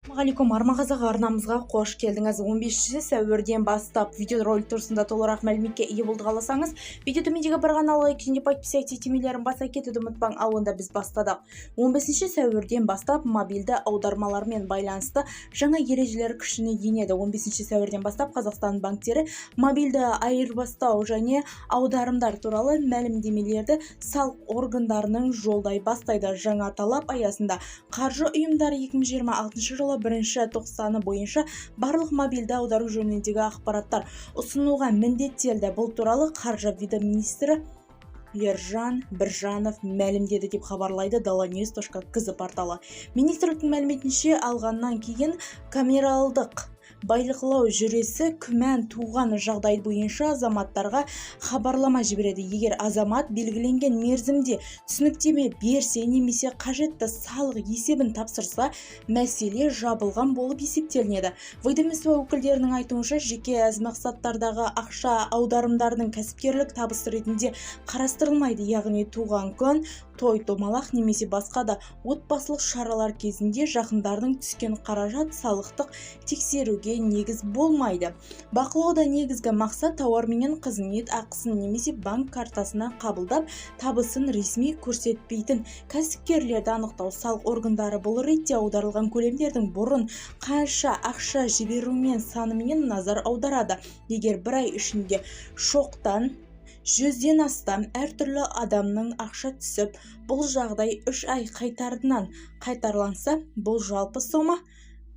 Ассалаумағалейкум армағазақ арнамызға қош келдіңіз. 15 сәуірден бастап видеоролик тұрсында толығырақ мәліметке ие болды қаласаңыз, видео төмендегі бір ғана лайк және подписать етемелерін баса кетуді ұмытпаң. Ал онда біз бастадық. 15 сәуірден бастап мобильді аудармалармен байланысты жаңа ережелер күшіне енеді. 15 сәуірден бастап Қазақстан банктері мобильді айырбастау және аударымдар туралы мәлімдемелерді салық органдарының жолдай бастайды. Жаңа талап аясында қаржы ұйымдары 2026 жылы 1-тоқсаны бойынша барлық мобильді аудару жөніндегі ақпараттар ұсынуға міндеттелді. Бұл туралы қаржы вице-министрі Ержан Біржанов мәлімдеді деп хабарлайды dalanews.kz порталы. Министрліктің мәліметінше алғаннан кейін камералдық байлықлау жүйесі күмән туған жағдай бойынша азаматтарға хабарлама жібереді. Егер азамат белгіленген мерзімде түсініктеме берсе немесе қажетті салық есебін тапсырса, мәселе жабылған болып есептелінеді. Ведомство өкілдерінің айтуынша, жеке мақсаттардағы ақша аударымдарының кәсіпкерлік табыс ретінде қарастырылмайды, яғни туған күн, той томалақ немесе басқа да отбасылық шаралар кезінде жақындардың түскен қаражат салықтық тексеруге негіз болмайды. Бақылауда негізгі мақсат тауар менен қызмет ақысын немесе банк картасына қабылдап, табысын ресми көрсетпейтін кәсіпкерлерді анықтау. Салық органдары бұл ретте аударылған көлемдердің бұрын қанша ақша жіберумен санымен назар аударады. Егер бір ай ішінде шоқтан 100-ден астам әртүрлі адамның ақша түсіп, бұл жағдай 3 ай қайтарынан қайтарланса, бұл жалпы сома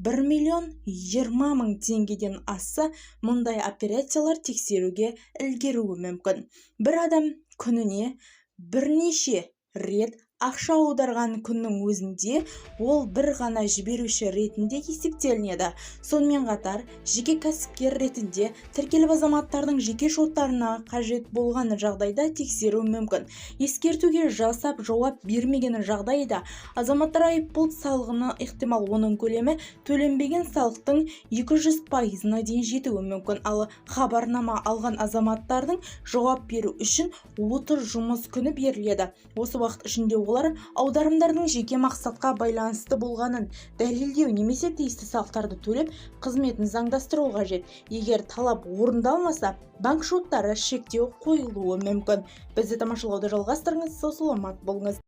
1.020.000 теңгеден асса, мұндай операциялар тексеруге үлгеруі мүмкін. Бір адам күніне бірнеше рет ақша аударған күннің өзінде ол бір ғана жіберуші ретінде есептелінеді. Сонымен қатар, жеке кәсіпкер ретінде тіркеліп азаматтардың жеке шоттарына қажет болған жағдайда тексеру мүмкін. Ескертуге жасап жауап бермеген жағдайда азаматтар айыппұл салығына ықтимал, оның көлемі төленбеген салықтың 200%-на дейін жетуі мүмкін. Ал хабарнама алған азаматтардың жауап беру үшін 30 жұмыс күні беріледі. Осы уақыт ішінде олар аударымдардың жеке мақсатқа байланысты болғанын дәлелдеу немесе тиісті салықтарды төлеп, қызметін заңдастыру қажет. Егер талап орындалмаса, банк шоттары шектеу қойылуы мүмкін. Бізді тамашалауды жалғастырыңыз, сау саламат болыңыз.